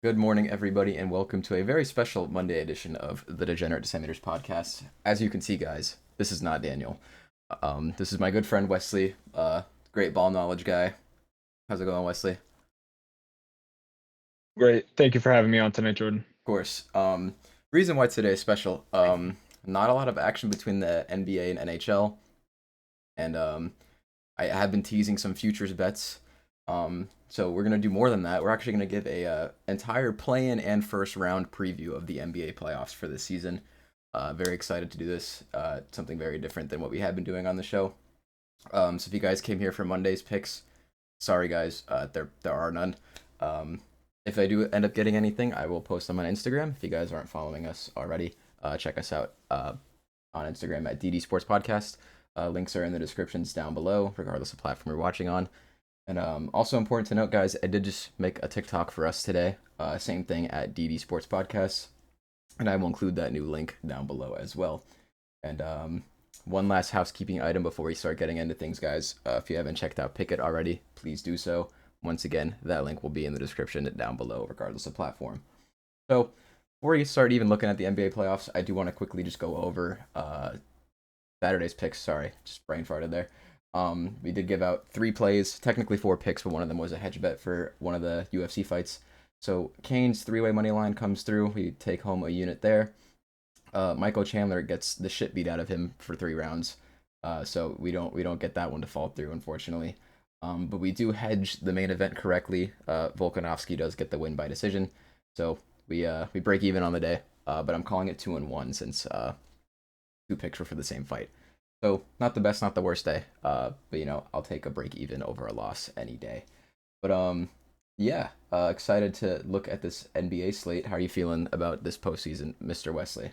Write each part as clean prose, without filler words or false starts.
Good morning, everybody, and welcome to a very special Monday edition of the Degenerate Disseminators podcast. As you can see, guys, this is not Daniel. This is my good friend Wesley, great ball knowledge guy. How's it going, Wesley? Of Great. Thank you for having me on tonight, Jordan. course. Reason why today is special. Not a lot of action between the NBA and NHL, and I have been teasing some futures bets. So we're gonna do more than that. We're actually gonna give a entire play-in and first round preview of the NBA playoffs for this season. Very excited to do this. Something very different than what we have been doing on the show. So if you guys came here for Monday's picks, sorry guys, there are none. If I do end up getting anything, I will post them on Instagram. If you guys aren't following us already, check us out on Instagram at DD Sports Podcast. Links are in the descriptions down below, regardless of platform you're watching on. And also important to note, guys, I did just make a TikTok for us today. Same thing at DD Sports Podcast, and I will include that new link down below as well. And one last housekeeping item before we start getting into things, guys. If you haven't checked out Pickett already, please do so. Once again, that link will be in the description down below, regardless of platform. So before we start even looking at the NBA playoffs, I do want to quickly just go over Saturday's picks. Sorry, just brain farted there. We did give out 3 plays, technically 4 picks, but one of them was a hedge bet for one of the UFC fights. So Kane's 3-way money line comes through. We take home a unit there. Michael Chandler gets the shit beat out of him for 3 rounds. So we don't get that one to fall through, unfortunately. But we do hedge the main event correctly. Volkanovski does get the win by decision. So we break even on the day. But I'm calling it 2-1 since 2 picks were for the same fight. So not the best, not the worst day. But I'll take a break even over a loss any day. But yeah, excited to look at this NBA slate. How are you feeling about this postseason, Mr. Wesley?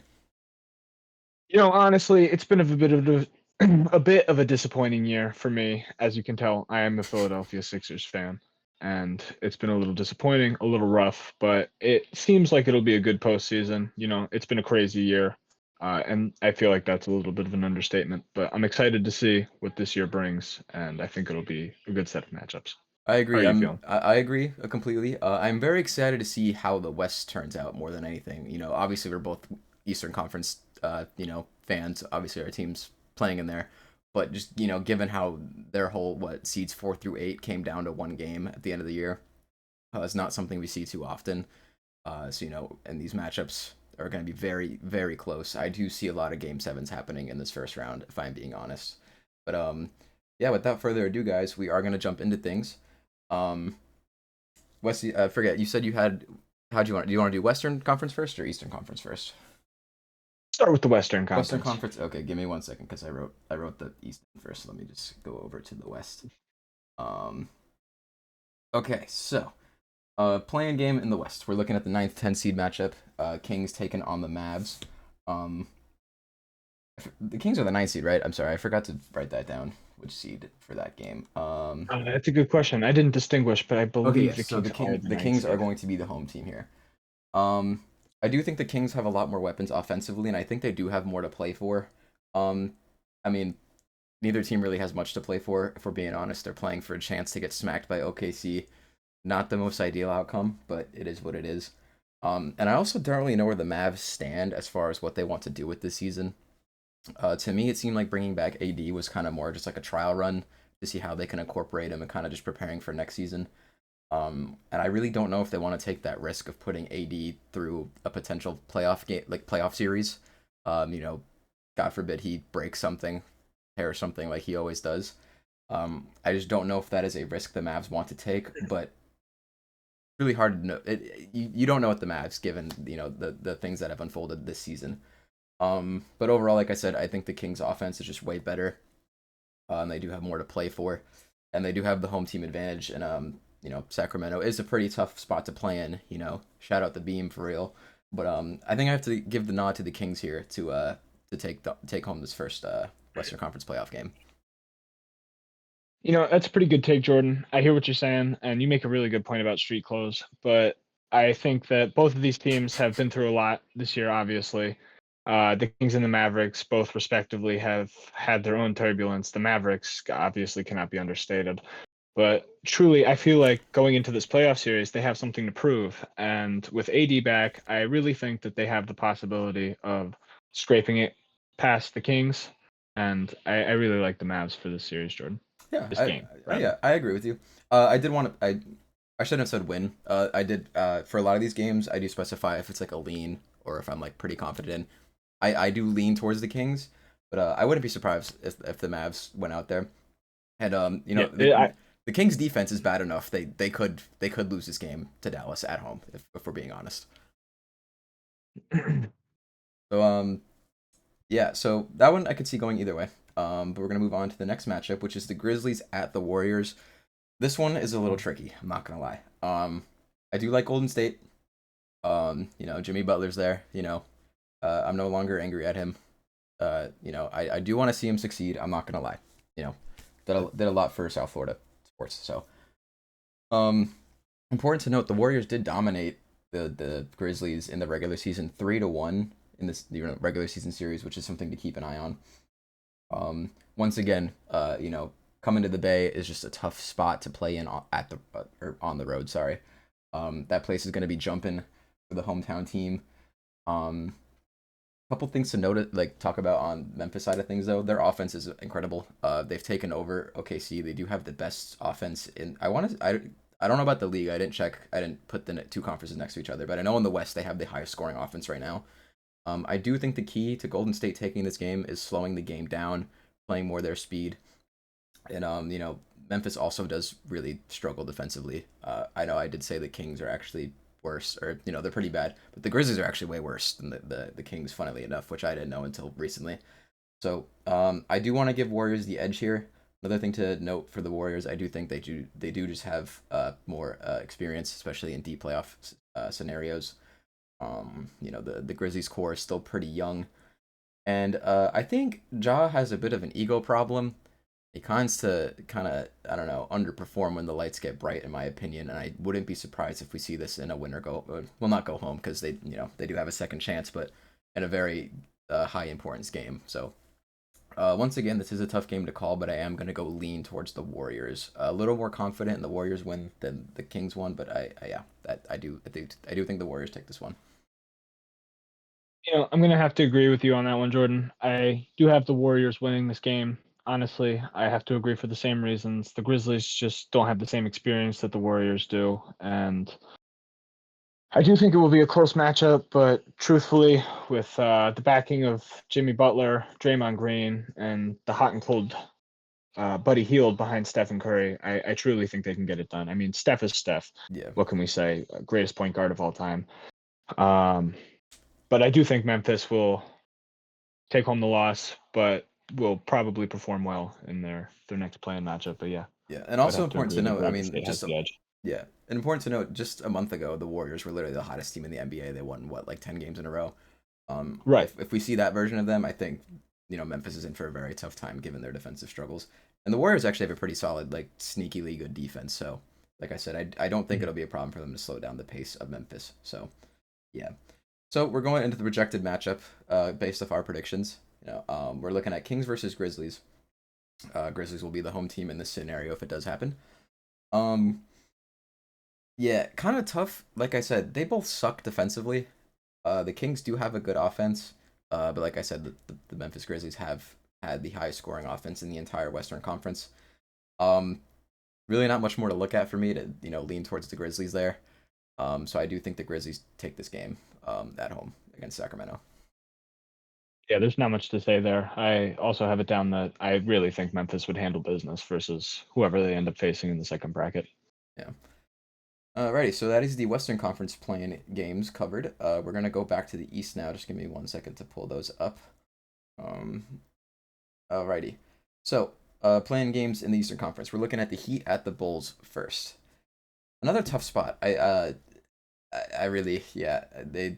Honestly, it's been a bit of a disappointing year for me. As you can tell, I am a Philadelphia Sixers fan, and it's been a little disappointing, a little rough, but it seems like it'll be a good postseason. It's been a crazy year, and I feel like that's a little bit of an understatement, but I'm excited to see what this year brings, and I think it'll be a good set of matchups. I How are agree. you feeling? I agree completely. I'm very excited to see how the West turns out more than anything. Obviously we're both Eastern Conference, fans. Obviously our team's playing in there, but just given how their whole what seeds 4 through 8 came down to one game at the end of the year, it's not something we see too often. So and these matchups are going to be very very close. I do see a lot of game sevens happening in this first round, if I'm being honest. But yeah, without further ado, guys, we are going to jump into things. Um, Wesley, forget you said you had. How do you want to do Western Conference first or Eastern Conference first? Start with the Western Western Conference. Conference. Okay, give me 1 second because I wrote the Eastern first. Let me just go over to the West. Um, okay, so playing game in the West. We're looking at the 9th 10 seed matchup. Kings taking on the Mavs. Um, the Kings are the 9th seed, right? I'm sorry, I forgot to write that down. Which seed for that game? That's a good question. I didn't distinguish, but I Okay, believe yes. the So Kings are the the ninth Kings are seed. going to be the home team here. Um, I do think the Kings have a lot more weapons offensively, and I think they do have more to play for. Um, I mean, neither team really has much to play for. If we're being honest, they're playing for a chance to get smacked by OKC. Not the most ideal outcome, but it is what it is. And I also don't really know where the Mavs stand as far as what they want to do with this season. To me, it seemed like bringing back AD was kind of more just like a trial run to see how they can incorporate him and kind of just preparing for next season. And I really don't know if they want to take that risk of putting AD through a potential playoff game, like playoff series. Um, you know, God forbid he breaks something, tears something like he always does. I just don't know if that is a risk the Mavs want to take, but really hard to know. You don't know what the Mavs, given the things that have unfolded this season. But overall, like I said, I think the Kings' offense is just way better. And they do have more to play for, and they do have the home team advantage. And Sacramento is a pretty tough spot to play in. Shout out the Beam for real. But I think I have to give the nod to the Kings here to take home this first Western Conference playoff game. That's a pretty good take, Jordan. I hear what you're saying, and you make a really good point about street clothes. But I think that both of these teams have been through a lot this year, obviously. The Kings and the Mavericks, both respectively, have had their own turbulence. The Mavericks obviously cannot be understated. But truly, I feel like going into this playoff series, they have something to prove. And with AD back, I really think that they have the possibility of scraping it past the Kings. And I really like the Mavs for this series, Jordan. Yeah, This game, rather. yeah, I agree with you. I did want to. I shouldn't have said win. I did. For a lot of these games, I do specify if it's like a lean or if I'm like pretty confident in. I do lean towards the Kings, but I wouldn't be surprised if the Mavs went out there and Yeah, the Kings defense is bad enough. They could lose this game to Dallas at home if we're being honest. So yeah, so that one I could see going either way. But we're gonna move on to the next matchup, which is the Grizzlies at the Warriors. This one is a little tricky. I'm not gonna lie. I do like Golden State. Jimmy Butler's there. I'm no longer angry at him. I do want to see him succeed. I'm not gonna lie. You know, did a lot for South Florida sports. So, um, important to note, the Warriors did dominate the Grizzlies in the regular season, 3-1 in this regular season series, which is something to keep an eye on. Once again, coming to the Bay is just a tough spot to play in at the or on the road. Sorry, that place is going to be jumping for the hometown team. Couple things to note, like talk about on Memphis side of things though. Their offense is incredible. They've taken over OKC. They do have the best offense in. I don't know about the league. I didn't check. I didn't put the two conferences next to each other, but I know in the West they have the highest scoring offense right now. I do think the key to Golden State taking this game is slowing the game down, playing more their speed, and Memphis also does really struggle defensively. I know I did say the Kings are actually worse, or they're pretty bad, but the Grizzlies are actually way worse than the Kings, funnily enough, which I didn't know until recently. So I do want to give Warriors the edge here. Another thing to note for the Warriors, I do think they do just have more experience, especially in deep playoff scenarios. The Grizzlies core is still pretty young, and I think Ja has a bit of an ego problem. He kind of I don't know underperform when the lights get bright, in my opinion, and I wouldn't be surprised if we see this in a winner go well, not go home because they do have a second chance, but in a very high importance game. So once again, this is a tough game to call, but I am going to go lean towards the Warriors. A little more confident in the Warriors win than the Kings won, but I do think the Warriors take this one. I'm gonna have to agree with you on that one, Jordan. I do have the Warriors winning this game. Honestly, I have to agree for the same reasons. The Grizzlies just don't have the same experience that the Warriors do, and I do think it will be a close matchup. But truthfully, with the backing of Jimmy Butler, Draymond Green, and the hot and cold Buddy Hield behind Stephen Curry, I truly think they can get it done. I mean, Steph is Steph. Yeah. What can we say? Greatest point guard of all time. Um, but I do think Memphis will take home the loss, but will probably perform well in their next play-in matchup. But yeah, Yeah, and I would also have to important agree to that note. I Golden mean, State has the edge. yeah, and important to note. Just a month ago, the Warriors were literally the hottest team in the NBA. They won what, like 10 games in a row. Right. If we see that version of them, I think Memphis is in for a very tough time given their defensive struggles. And the Warriors actually have a pretty solid, like sneakily good defense. So, like I said, I don't think it'll be a problem for them to slow down the pace of Memphis. So, yeah. So we're going into the projected matchup based off our predictions. We're looking at Kings versus Grizzlies. Grizzlies will be the home team in this scenario if it does happen. Um, yeah, kind of tough. Like I said, they both suck defensively. The Kings do have a good offense, but like I said, the Memphis Grizzlies have had the highest scoring offense in the entire Western Conference. Um, really not much more to look at for me to lean towards the Grizzlies there. So I do think the Grizzlies take this game at home against Sacramento. Yeah, there's not much to say there. I also have it down that I really think Memphis would handle business versus whoever they end up facing in the second bracket. Yeah. Alrighty, so that is the Western Conference playing games covered. We're gonna go back to the East now. Just give me 1 second to pull those up. Um, alrighty, so playing games in the Eastern Conference. We're looking at the Heat at the Bulls first. Another tough spot. I really they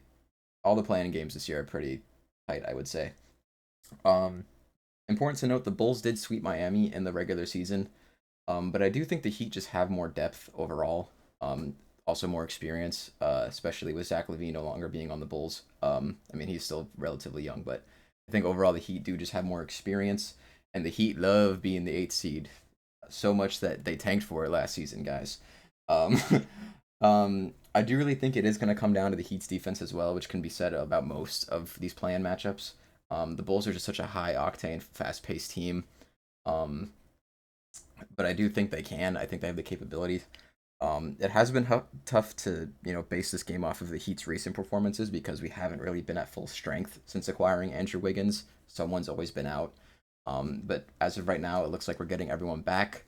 all the playing games this year are pretty tight, I would say. Um, important to note the Bulls did sweep Miami in the regular season. But I do think the Heat just have more depth overall. Also more experience, especially with Zach LaVine no longer being on the Bulls. I mean, he's still relatively young, but I think overall the Heat do just have more experience, and the Heat love being the eighth seed. so much that they tanked for it last season, guys. Um, I do really think it is going to come down to the Heat's defense as well, which can be said about most of these play-in matchups. The Bulls are just such a high octane, fast paced team. Um, but I do think they can. I think they have the capabilities. It has been tough to base this game off of the Heat's recent performances because we haven't really been at full strength since acquiring Andrew Wiggins. Someone's always been out. But as of right now, it looks like we're getting everyone back.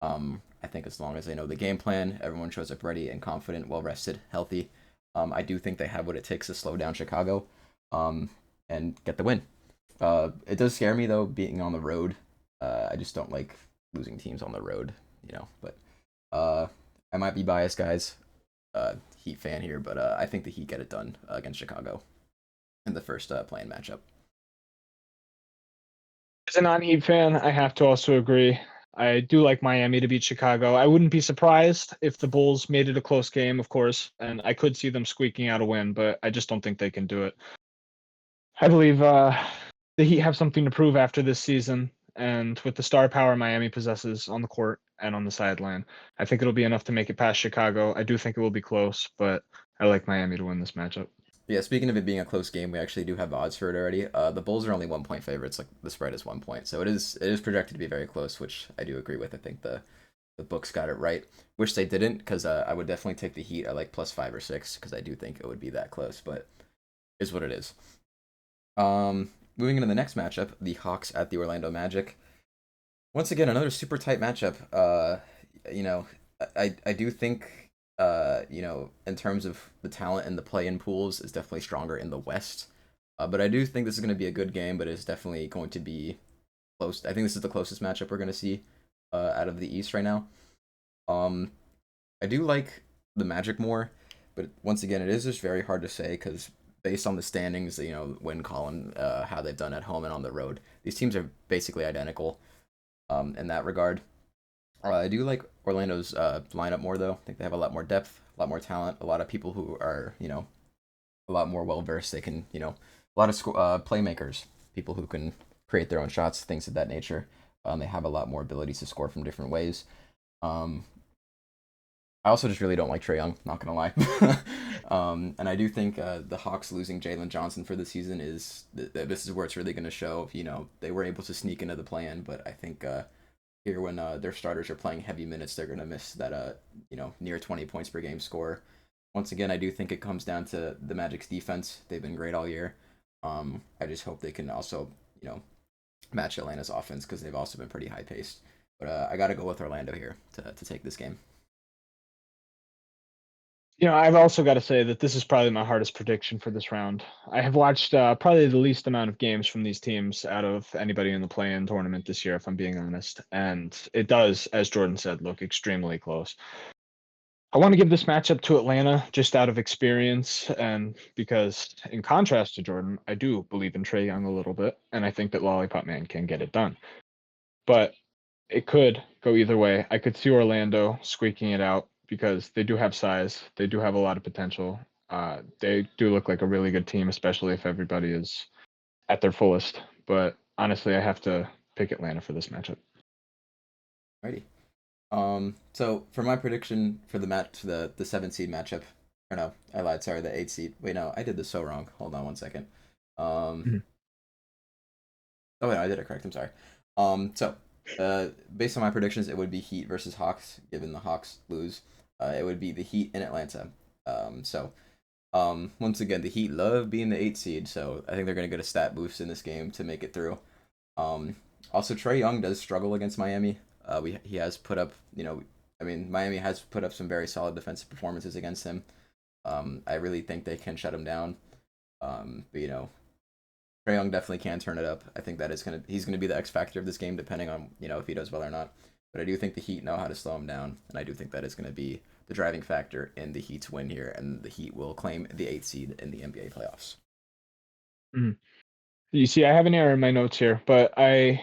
I think as long as they know the game plan, everyone shows up ready and confident, well rested, healthy. I do think they have what it takes to slow down Chicago, and get the win. It does scare me though being on the road. I just don't like losing teams on the road, But I might be biased, guys. Heat fan here, but I think the Heat get it done against Chicago in the first play-in matchup. As a non-Heat fan, I have to also agree. I do like Miami to beat Chicago. I wouldn't be surprised if the Bulls made it a close game, of course, and I could see them squeaking out a win, but I just don't think they can do it. I believe the Heat have something to prove after this season, and with the star power Miami possesses on the court and on the sideline, I think it'll be enough to make it past Chicago. I do think it will be close, but I like Miami to win this matchup. Yeah, speaking of it being a close game, we actually do have odds for it already. The Bulls are only 1 point favorites. Like the spread is 1 point, so it is projected to be very close, which I do agree with. I think the books got it right. Wish they didn't, because I would definitely take the Heat at like +5 or 6, because I do think it would be that close. But is what it is. Moving into the next matchup, the Hawks at the Orlando Magic. Once again, another super tight matchup. You know, I do think in terms of the talent in the play-in pools is definitely stronger in the West. But I do think this is going to be a good game, but it's definitely going to be close. I think this is the closest matchup we're going to see out of the East right now. I do like the Magic more, but once again, it is just very hard to say because based on the standings, win column, how they've done at home and on the road, these teams are basically identical in that regard. I do like Orlando's lineup more, though. I think they have a lot more depth, a lot more talent, a lot of people who are, a lot more well versed. They can, a lot of playmakers, people who can create their own shots, things of that nature. They have a lot more abilities to score from different ways. I also just really don't like Trae Young, not gonna lie. And I do think the Hawks losing Jalen Johnson for the season is this is where it's really gonna show. They were able to sneak into the play-in, but I think here when their starters are playing heavy minutes, they're gonna miss that near 20 points per game score. Once again, I do think it comes down to the Magic's defense. They've been great all year. I just hope they can also match Atlanta's offense because they've also been pretty high paced. But I got to go with Orlando here to take this game. I've also got to say that this is probably my hardest prediction for this round. I have watched probably the least amount of games from these teams out of anybody in the play-in tournament this year, if I'm being honest. And it does, as Jordan said, look extremely close. I want to give this matchup to Atlanta just out of experience and because, in contrast to Jordan, I do believe in Trae Young a little bit, and I think that Lollipop Man can get it done. But it could go either way. I could see Orlando squeaking it out because they do have size. They do have a lot of potential. They do look like a really good team, especially if everybody is at their fullest. But honestly, I have to pick Atlanta for this matchup. Alrighty. So for my prediction for the match, the 7 seed matchup, or no, I lied. Sorry, the 8 seed. Wait, no, I did this so wrong. Hold on 1 second. Mhm. Oh, no, I did it correct. I'm sorry. So based on my predictions, it would be Heat versus Hawks. Given the Hawks lose, it would be the Heat in Atlanta. Once again, the Heat love being the 8 seed, so I think they're gonna get a stat boost in this game to make it through. Also, Trae Young does struggle against Miami. He has put up, Miami has put up some very solid defensive performances against him. I really think they can shut him down. But Trae Young definitely can turn it up. I think that he's gonna be the X factor of this game, depending on if he does well or not. But I do think the Heat know how to slow him down, and I do think that is gonna be the driving factor in the Heat's win here, and the Heat will claim the 8 seed in the NBA playoffs. Mhm. You see, I have an error in my notes here, but I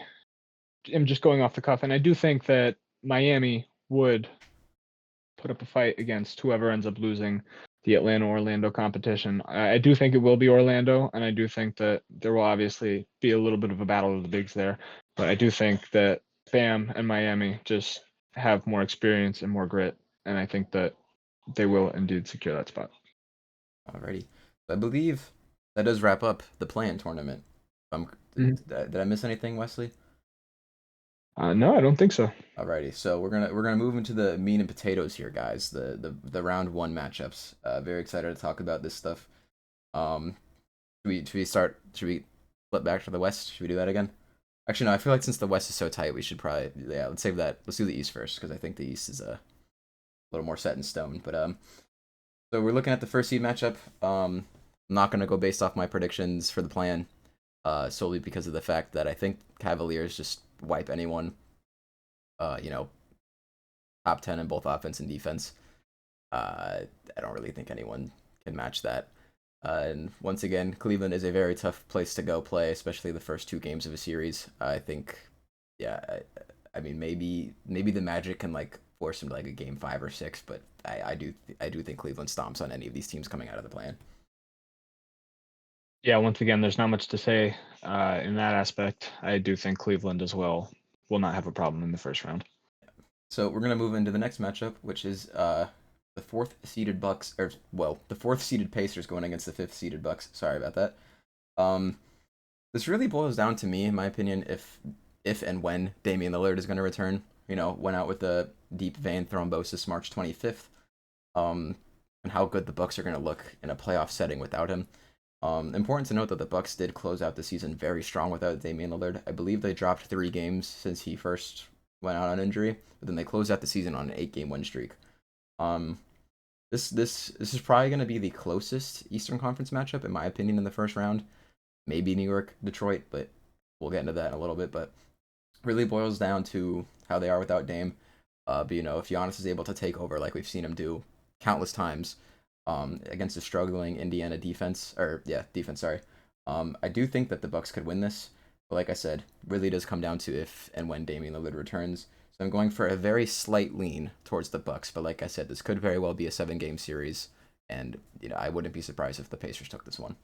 am just going off the cuff, and I do think that Miami would put up a fight against whoever ends up losing the Atlanta Orlando competition. I do think it will be Orlando, and I do think that there will obviously be a little bit of a battle of the bigs there. But I do think that Bam and Miami just have more experience and more grit, and I think that they will indeed secure that spot. Alrighty. So I believe that does wrap up the play-in tournament. Mhm. Did I miss anything, Wesley? No, I don't think so. Alrighty, so we're gonna move into the meat and potatoes here, guys. The round one matchups. Very excited to talk about this stuff. Um, should we start? Should we flip back to the West? Should we do that again? Actually, no. I feel like since the West is so tight, we should probably let's save that. Let's do the East first because I think the East is a little more set in stone. But so we're looking at the first seed matchup. I'm not gonna go based off my predictions for the plan, solely because of the fact that I think Cavaliers just wipe anyone. You know, top 10 in both offense and defense. I don't really think anyone can match that. And once again, Cleveland is a very tough place to go play, especially the first two games of a series. I think, yeah, I mean maybe the Magic can like force them to like a game 5 or 6, but I do think Cleveland stomps on any of these teams coming out of the plan. Yeah, once again, there's not much to say in that aspect. I do think Cleveland as well will not have a problem in the first round. So we're gonna move into the next matchup, which is the fourth seeded Bucks, or well, the fourth seeded Pacers going against the fifth seeded Bucks. Sorry about that. Um, this really boils down to me, in my opinion, if and when Damian Lillard is going to return. You know, went out with a deep vein thrombosis March 25th. And how good the Bucks are going to look in a playoff setting without him. Important to note that the Bucks did close out the season very strong without Damian Lillard. I believe they dropped 3 games since he first went out on injury, but then they closed out the season on an 8-game win streak. Um, this is probably going to be the closest Eastern Conference matchup in my opinion in the first round. Maybe New York, Detroit, but we'll get into that in a little bit. But really boils down to how they are without Dame. But if Giannis is able to take over like we've seen him do countless times, against a struggling Indiana defense, defense, sorry. I do think that the Bucks could win this, but like I said, really does come down to if and when Damian Lillard returns. So I'm going for a very slight lean towards the Bucks, but like I said, this could very well be a 7-game series, and I wouldn't be surprised if the Pacers took this one.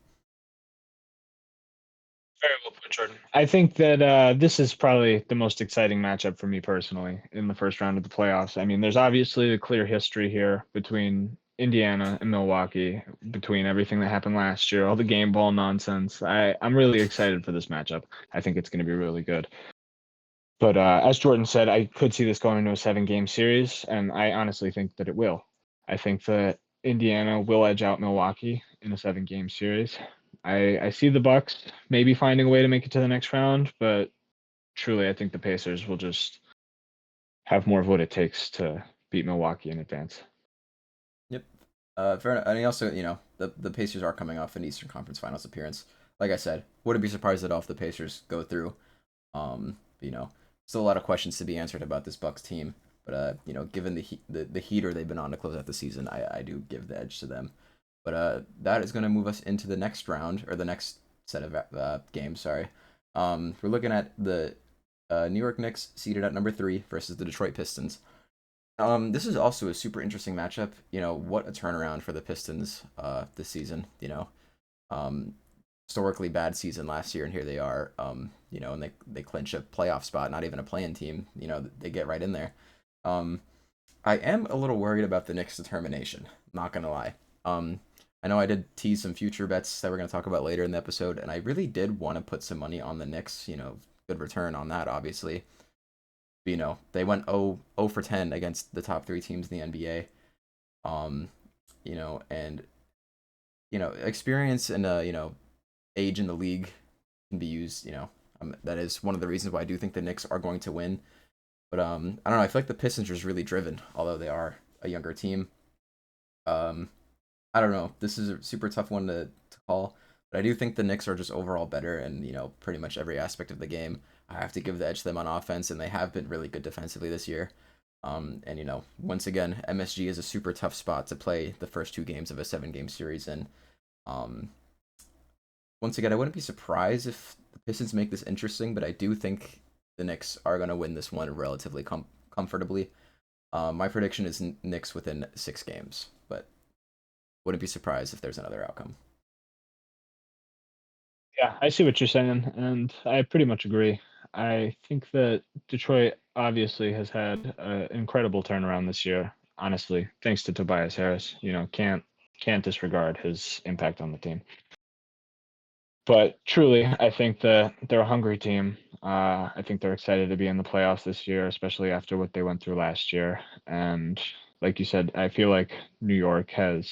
Very well put, Jordan. I think that this is probably the most exciting matchup for me personally in the first round of the playoffs. I mean, there's obviously a clear history here between Indiana and Milwaukee, between everything that happened last year, all the game ball nonsense. I'm really excited for this matchup. I think it's going to be really good. But as Jordan said, I could see this going into a 7-game series, and I honestly think that it will. I think that Indiana will edge out Milwaukee in a 7-game series. I see the Bucks maybe finding a way to make it to the next round, but truly, I think the Pacers will just have more of what it takes to beat Milwaukee in advance. Yep. Fair enough. And also, the Pacers are coming off an Eastern Conference Finals appearance. Like I said, wouldn't be surprised at all if the Pacers go through. Still a lot of questions to be answered about this Bucks team. But given the heater they've been on to close out the season, I do give the edge to them. But that is going to move us into the next round or the next set of games. Sorry. We're looking at the New York Knicks seated at number 3 versus the Detroit Pistons. This is also a super interesting matchup. What a turnaround for the Pistons this season. Um, Historically bad season last year, and here they are. And they clinch a playoff spot, not even a play-in team. They get right in there. I am a little worried about the Knicks' determination. Not gonna lie. I know I did tease some future bets that we're gonna talk about later in the episode, and I really did want to put some money on the Knicks. Good return on that, obviously. They went 0 for 10 against the top 3 teams in the NBA. And experience and age in the league can be used. That is one of the reasons why I do think the Knicks are going to win. But I don't know. I feel like the Pistons are just really driven, although they are a younger team. I don't know. This is a super tough one to call, but I do think the Knicks are just overall better in pretty much every aspect of the game. I have to give the edge to them on offense, and they have been really good defensively this year. And once again, MSG is a super tough spot to play the first 2 games of a 7-game series in. Um, Once again, I wouldn't be surprised if the Pistons make this interesting, but I do think the Knicks are going to win this one relatively comfortably. My prediction is Knicks within 6 games, but wouldn't be surprised if there's another outcome. Yeah, I see what you're saying, and I pretty much agree. I think that Detroit obviously has had an incredible turnaround this year. Honestly, thanks to Tobias Harris. Can't disregard his impact on the team. But truly, I think that they're a hungry team. I think they're excited to be in the playoffs this year, especially after what they went through last year. And like you said, I feel like New York has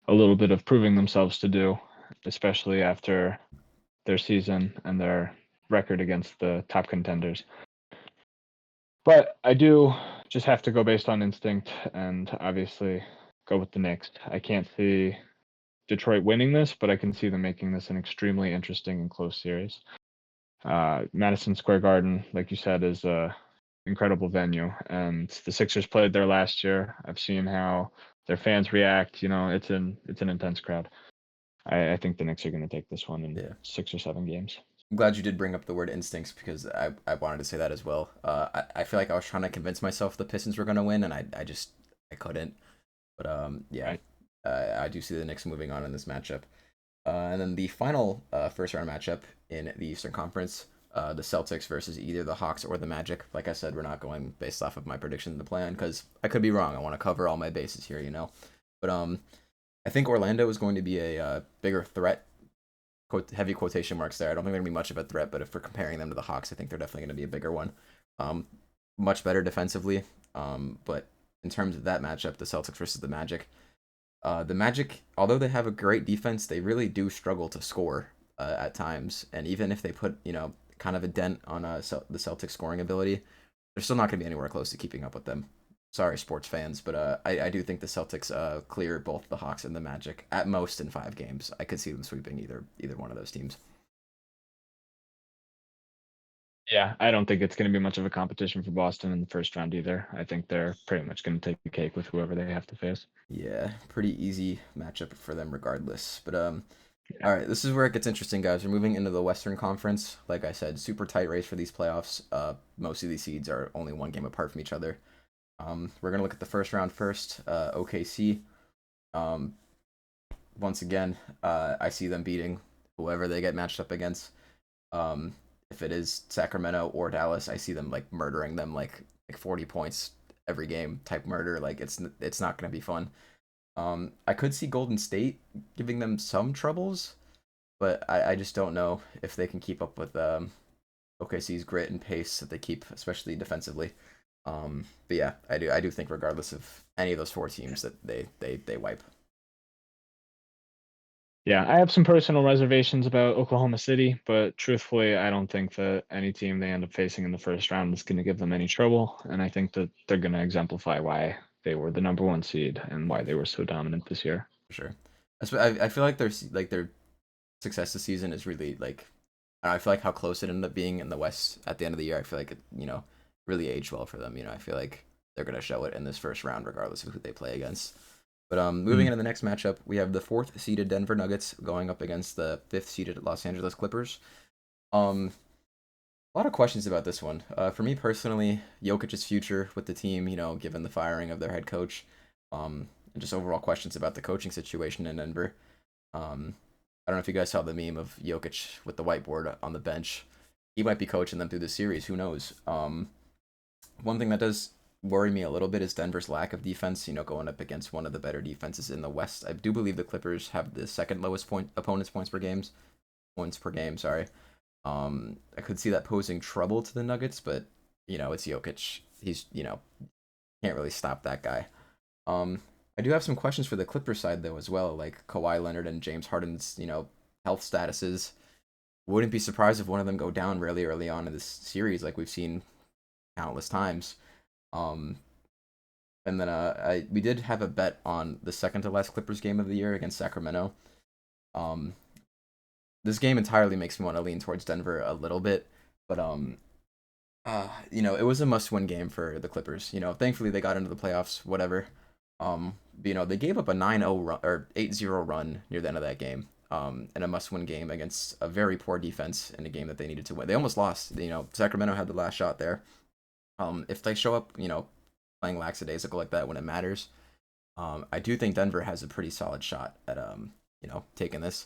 a little bit of proving themselves to do, especially after their season and their record against the top contenders. But I do just have to go based on instinct and obviously go with the Knicks. I can't see Detroit winning this, but I can see them making this an extremely interesting and close series. Madison Square Garden, like you said, is a incredible venue, and the Sixers played there last year. I've seen how their fans react. It's an intense crowd. I think the Knicks are going to take this one in Yeah. 6 or 7 games. I'm glad you did bring up the word instincts because I wanted to say that as well. I feel like I was trying to convince myself the Pistons were going to win, and I couldn't. But yeah, Right. I do see the Knicks moving on in this matchup. And then the final first round matchup in the Eastern Conference, the Celtics versus either the Hawks or the Magic. Like I said, we're not going based off of my prediction in the plan because I could be wrong. I want to cover all my bases here, you know. But I think Orlando is going to be a bigger threat. Heavy quotation marks there. I don't think they're going to be much of a threat, but if we're comparing them to the Hawks, I think they're definitely going to be a bigger one. Um, Much better defensively. But in terms of that matchup, the Celtics versus the Magic, although they have a great defense, they really do struggle to score at times. And even if they put, kind of a dent on the Celtics scoring ability, they're still not going to be anywhere close to keeping up with them. Sorry, sports fans, but I do think the Celtics clear both the Hawks and the Magic at most in 5 games. I could see them sweeping either one of those teams. Yeah, I don't think it's going to be much of a competition for Boston in the first round either. I think they're pretty much going to take the cake with whoever they have to face. Yeah, pretty easy matchup for them regardless. But Yeah. all right, this is where it gets interesting, guys. We're moving into the Western Conference. Like I said, super tight race for these playoffs. Most of these seeds are only 1 game apart from each other. We're gonna look at the first round first. OKC. Um, Once again, I see them beating whoever they get matched up against. Um, if it is Sacramento or Dallas, I see them like murdering them like 40 points every game type murder. Like it's not gonna be fun. I could see Golden State giving them some troubles, but I just don't know if they can keep up with OKC's grit and pace that they keep, especially defensively. But yeah, I do think regardless of any of those 4 teams that they wipe. Yeah, I have some personal reservations about Oklahoma City, but truthfully, I don't think that any team they end up facing in the first round is going to give them any trouble. And I think that they're going to exemplify why they were the number 1 seed and Yeah, why they were so dominant this year. for sure. I feel like their success this season is really like I feel like how close it ended up being in the West at the end of the year. I feel like it really aged well for them. I feel like they're gonna show it in this first round regardless of who they play against. But moving Mm. into the next matchup, we have the 4th seeded Denver Nuggets going up against the 5th seeded Los Angeles Clippers. Um, a lot of questions about this one. For me personally, Jokic's future with the team, given the firing of their head coach, and just overall questions about the coaching situation in Denver. I don't know if you guys saw the meme of Jokic with the whiteboard on the bench. He might be coaching them through the series. Who knows? One thing that does worry me a little bit is Denver's lack of defense. Going up against one of the better defenses in the West. I do believe the Clippers have the second lowest opponents points per game. Sorry. I could see that posing trouble to the Nuggets, but it's Jokic. He's can't really stop that guy. Um, I do have some questions for the Clippers side though as well, like Kawhi Leonard and James Harden's health statuses. Wouldn't be surprised if one of them go down really early on in this series, like we've seen countless times. Um, and then we did have a bet on the second to last Clippers game of the year against Sacramento. Um, this game entirely makes me want to lean towards Denver a little bit, but it was a must-win game for the Clippers. Thankfully they got into the playoffs, whatever. They gave up a 9-0 run or 8-0 run near the end of that game. In a must-win game against a very poor defense in a game that they needed to win. They almost lost. Sacramento had the last shot there. If they show up, playing lackadaisical like that when it matters, I do think Denver has a pretty solid shot at taking this.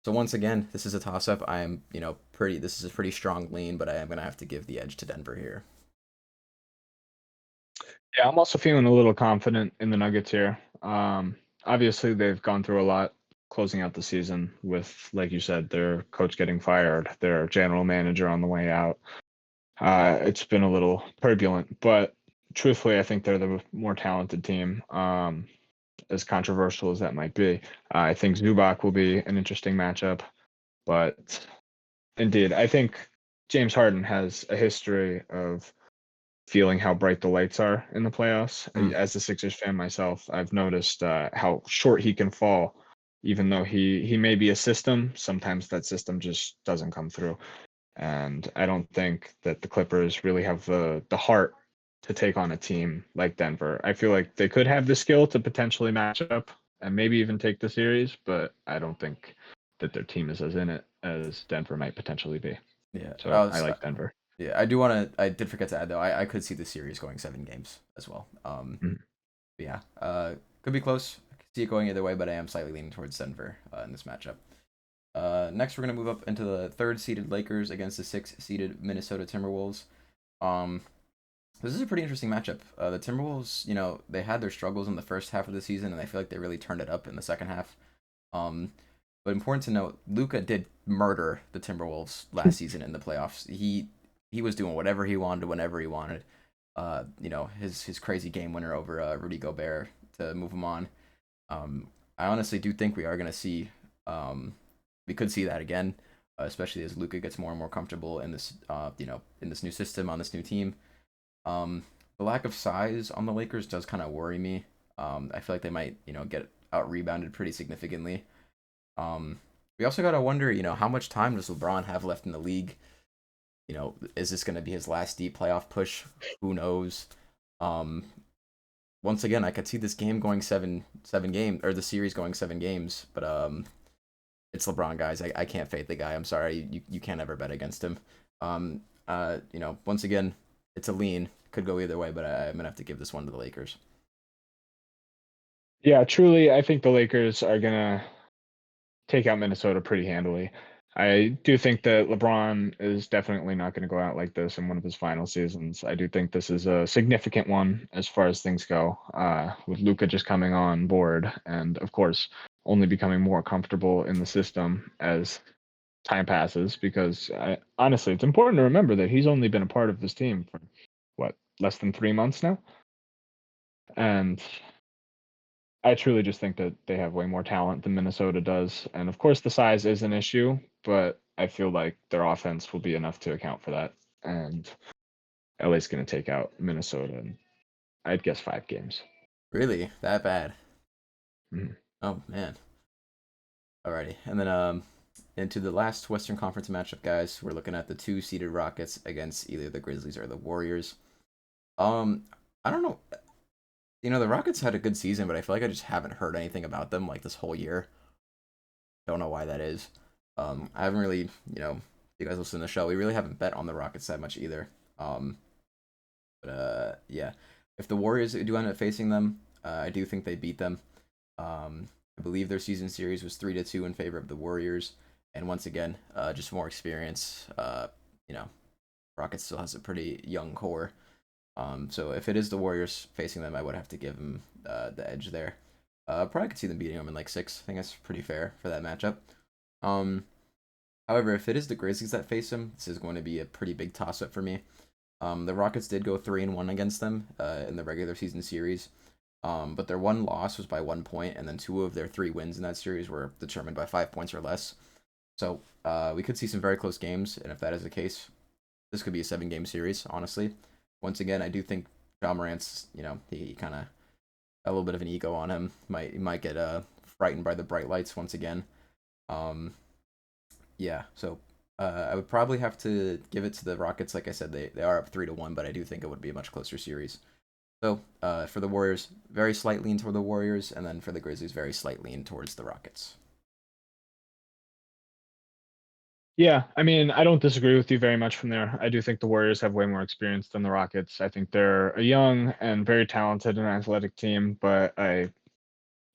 So once again, this is a toss up. I am, pretty. This is a pretty strong lean, but I am gonna have to give the edge to Denver here. Yeah, I'm also feeling a little confident in the Nuggets here. Obviously, they've gone through a lot closing out the season with, like you said, their coach getting fired, their general manager on the way out. It's been a little turbulent, but truthfully, I think they're the more talented team. As controversial as that might be, I think Zubac will be an interesting matchup. But indeed, I think James Harden has a history of feeling how bright the lights are in the playoffs. Mm, As a Sixers fan myself, I've noticed how short he can fall, even though he may be a system. Sometimes that system just doesn't come through, and I don't think that the Clippers really have the heart to take on a team like Denver. I feel like they could have the skill to potentially match up and maybe even take the series, but I don't think that their team is as in it as Denver might potentially be. yeah. So I like Denver. Yeah. I do want to. I did forget to add though. I could see the series going 7 games as well. Mhm. Yeah. Could be close. I could see it going either way, but I am slightly leaning towards Denver in this matchup. Next, we're gonna move up into the third-seeded Lakers against the sixth-seeded Minnesota Timberwolves. Um, this is a pretty interesting matchup. The Timberwolves, they had their struggles in the first half of the season, and I feel like they really turned it up in the second half. Um, but important to note, Luca did murder the Timberwolves last season in the playoffs. He was doing whatever he wanted whenever he wanted. His crazy game winner over Rudy Gobert to move him on. I honestly do think we are gonna see we could see that again, especially as Luca gets more and more comfortable in this in this new system on this new team. The lack of size on the Lakers does kind of worry me. I feel like they might get out rebounded pretty significantly. We also gotta wonder, how much time does LeBron have left in the league? Is this gonna be his last deep playoff push? Who knows? Um, Once again, I could see this game going seven game or the series going 7 games, but it's LeBron, guys. I can't fade the guy. I'm sorry, you can't ever bet against him. Once again, it's a lean. Could go either way, but I'm gonna have to give this one to the Lakers. Yeah, truly, I think the Lakers are gonna take out Minnesota pretty handily. I do think that LeBron is definitely not going to go out like this in one of his final seasons. I do think this is a significant one as far as things go, with Luca just coming on board and, of course, only becoming more comfortable in the system as time passes. Because honestly, it's important to remember that he's only been a part of this team for what, less than 3 months now, and I truly just think that they have way more talent than Minnesota does. And of course, the size is an issue, but I feel like their offense will be enough to account for that. And LA's going to take out Minnesota in, I'd guess, 5 games. Really, that bad? Mhm. Oh man. Alrighty, and then into the last Western Conference matchup, guys. We're looking at the two-seeded Rockets against either the Grizzlies or the Warriors. Um, I don't know. The Rockets had a good season, but I feel like I just haven't heard anything about them like this whole year. Don't know why that is. I haven't really, if you guys listen to the show, we really haven't bet on the Rockets that much either. Yeah, if the Warriors do end up facing them, I do think they beat them. I believe their season series was 3-2 in favor of the Warriors, and once again, just more experience. You know, Rockets still has a pretty young core. So if it is the Warriors facing them, I would have to give them the edge there. Probably could see them beating them in like 6. I think that's pretty fair for that matchup. Um, However, if it is the Grizzlies that face them, this is going to be a pretty big toss up for me. The Rockets did go 3-1 against them in the regular season series, but their one loss was by 1 point, and then 2 of their 3 wins in that series were determined by 5 points or less. So we could see some very close games, and if that is the case, this could be a 7 game series. Honestly, once again, I do think John Morant's, he kind of a little bit of an ego on him. He might get frightened by the bright lights once again. Um, yeah, so I would probably have to give it to the Rockets. Like I said, they are up 3-1, but I do think it would be a much closer series. So for the Warriors, very slight lean toward the Warriors, and then for the Grizzlies, very slight lean towards the Rockets. Yeah, I mean, I don't disagree with you very much from there. I do think the Warriors have way more experience than the Rockets. I think they're a young and very talented and athletic team, but I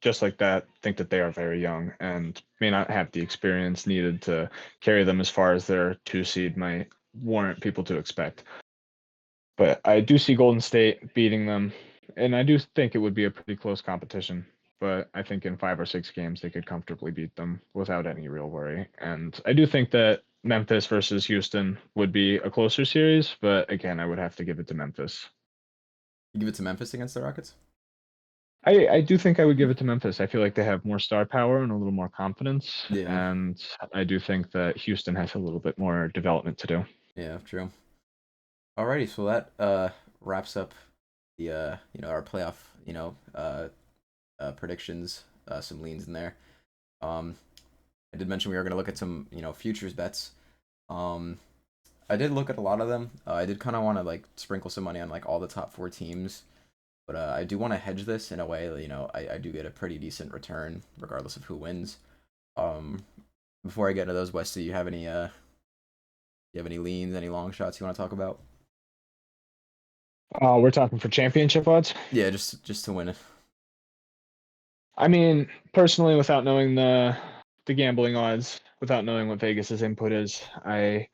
just like that, think that they are very young and may not have the experience needed to carry them as far as their 2 seed might warrant people to expect. But I do see Golden State beating them, and I do think it would be a pretty close competition. But I think in 5 or 6 games they could comfortably beat them without any real worry. And I do think that Memphis versus Houston would be a closer series, but again, I would have to give it to Memphis. You give it to Memphis against the Rockets? I do think I would give it to Memphis. I feel like they have more star power and a little more confidence, Yeah, and I do think that Houston has a little bit more development to do. yeah, true. Alrighty, so that wraps up the our playoff predictions, some leans in there. Um, I did mention we were gonna look at some futures bets. Um, I did look at a lot of them. I did kind of want to like sprinkle some money on like all the top four teams, but I do want to hedge this in a way that I do get a pretty decent return regardless of who wins. Um, Before I get into those, Wes, do you have any leans, any long shots you want to talk about? We're talking for championship odds. Yeah, just to win it. I mean, personally, without knowing the gambling odds, without knowing what Vegas's input is, I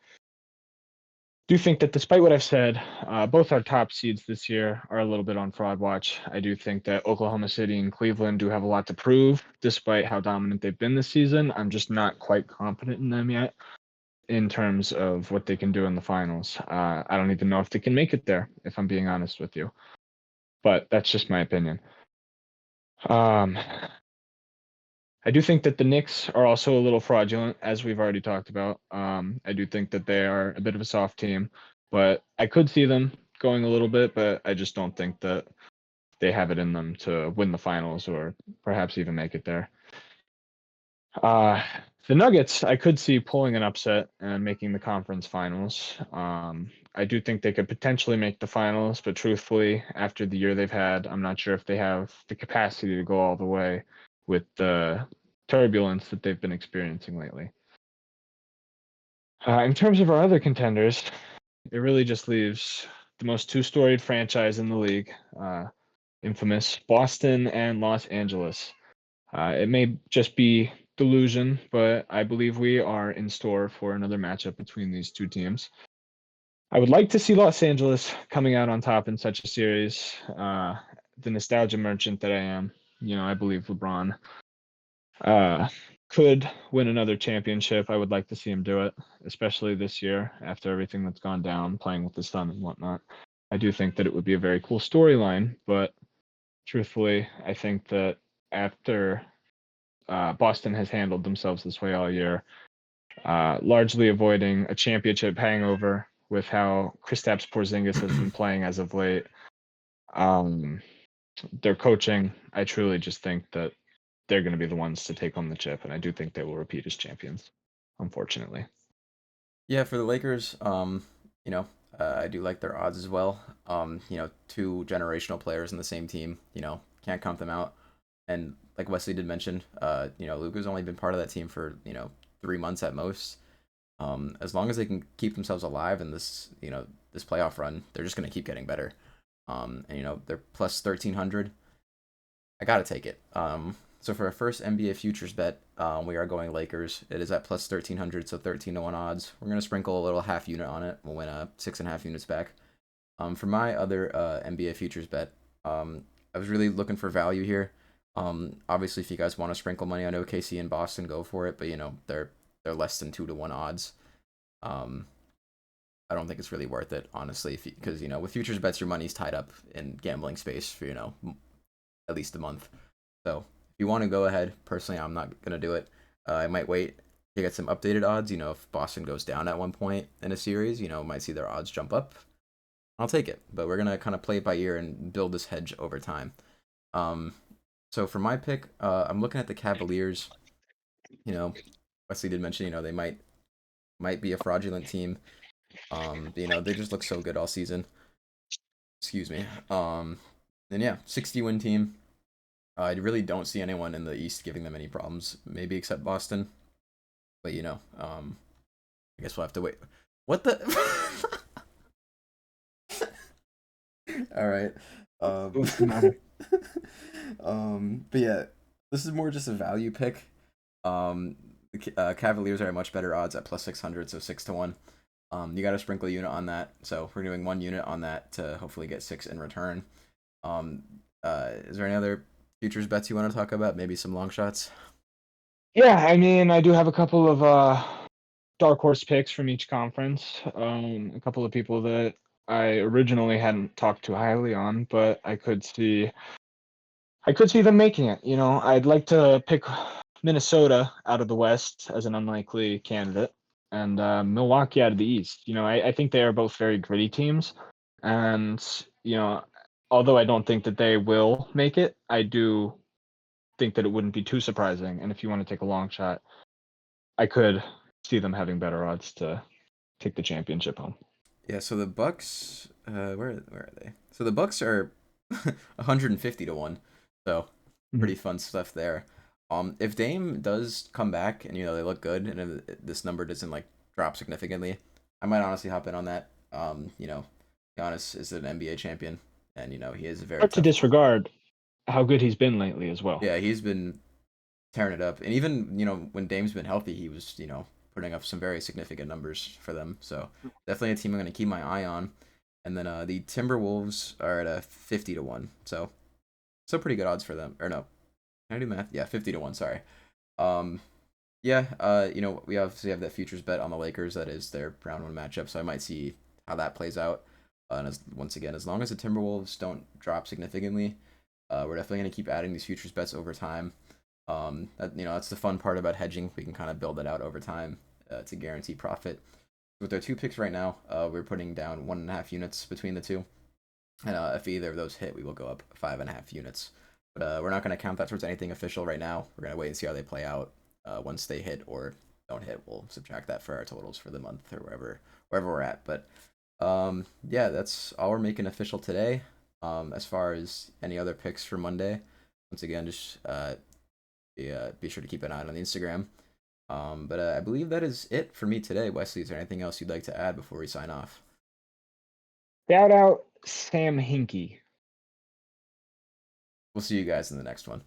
do think that despite what I've said, both our top seeds this year are a little bit on fraud watch. I do think that Oklahoma City and Cleveland do have a lot to prove, despite how dominant they've been this season. I'm just not quite confident in them yet in terms of what they can do in the finals. I don't even know if they can make it there, if I'm being honest with you. But that's just my opinion. Um, I do think that the Knicks are also a little fraudulent, as we've already talked about. I do think that they are a bit of a soft team, but I could see them going a little bit, but I just don't think that they have it in them to win the finals or perhaps even make it there. Uh, the Nuggets, I could see pulling an upset and making the conference finals. I do think they could potentially make the finals, but truthfully, after the year they've had, I'm not sure if they have the capacity to go all the way with the turbulence that they've been experiencing lately. In terms of our other contenders, it really just leaves the most two-storied franchise in the league, infamous Boston and Los Angeles. It may just be delusion, but I believe we are in store for another matchup between these two teams. I would like to see Los Angeles coming out on top in such a series. The nostalgia merchant that I am, I believe LeBron uh, could win another championship. I would like to see him do it, especially this year after everything that's gone down, playing with his son and whatnot. I do think that it would be a very cool storyline, but truthfully, I think that after Boston has handled themselves this way all year, largely avoiding a championship hangover with how Kristaps Porzingis has been playing as of late. Um, their coaching, I truly just think that they're going to be the ones to take home the chip, and I do think they will repeat as champions, unfortunately. Yeah, for the Lakers, I do like their odds as well. Two generational players in the same team, can't count them out. And like Wesley did mention, Luka's only been part of that team for 3 months at most. As long as they can keep themselves alive in this playoff run, they're just gonna keep getting better. And they're plus 1,300. I gotta take it. So for our first NBA futures bet, we are going Lakers. It is at plus 1,300, so 13-1 odds. We're gonna sprinkle a little half unit on it. We'll win 6.5 units back. For my other NBA futures bet, I was really looking for value here. Obviously, if you guys want to sprinkle money on OKC and Boston, go for it. But they're less than 2-1 odds. I don't think it's really worth it, honestly, because with futures bets, your money's tied up in gambling space for at least a month. So if you want to go ahead, personally, I'm not gonna do it. I might wait to get some updated odds. If Boston goes down at one point in a series, might see their odds jump up. I'll take it, but we're gonna kind of play it by ear and build this hedge over time. So for my pick, I'm looking at the Cavaliers. Wesley did mention they might be a fraudulent team. But, they just look so good all season. Excuse me. And yeah, 60-win team. I really don't see anyone in the East giving them any problems, maybe except Boston. But I guess we'll have to wait. What the? All right. What's the matter? But yeah, This is more just a value pick. The Cavaliers are at much better odds at plus 600, so 6 to 1. You got to sprinkle a unit on that. So we're doing 1 unit on that to hopefully get 6 in return. Um, is there any other futures bets you want to talk about? Maybe some long shots. Yeah, I mean, I do have a couple of dark horse picks from each conference. A couple of people that I originally hadn't talked too highly on, but I could see them making it. I'd like to pick Minnesota out of the West as an unlikely candidate, and Milwaukee out of the East. I think they are both very gritty teams, and although I don't think that they will make it, I do think that it wouldn't be too surprising. And if you want to take a long shot, I could see them having better odds to take the championship home. Yeah, so the Bucks, where are they? So the Bucks are 150 to 1. So Mhm. pretty fun stuff there. If Dame does come back and they look good and if this number doesn't like drop significantly, I might honestly hop in on that. Giannis is an NBA champion, and he is a very Hard to tough. disregard how good he's been lately as well. Yeah, he's been tearing it up, and even when Dame's been healthy, he was putting up some very significant numbers for them. So definitely a team I'm going to keep my eye on. And then the Timberwolves are at a 50 to 1, so still pretty good odds for them. Or no, can I do math? Yeah, 50 to 1. Sorry. Um, yeah. We obviously have that futures bet on the Lakers. That is their round one matchup. So I might see how that plays out. And once again, as long as the Timberwolves don't drop significantly, we're definitely going to keep adding these futures bets over time. That's the fun part about hedging. We can kind of build it out over time to guarantee profit. With our 2 picks right now, we're putting down 1.5 units between the two, and if either of those hit, we will go up 5.5 units. But we're not going to count that towards anything official right now. We're going to wait and see how they play out. Once they hit or don't hit, we'll subtract that for our totals for the month or wherever we're at. But yeah, that's all we're making official today. As far as any other picks for Monday, once again, just be sure to keep an eye on the Instagram. But I believe that is it for me today. Wesley, is there anything else you'd like to add before we sign off? Shout out Sam Hinkie. We'll see you guys in the next one.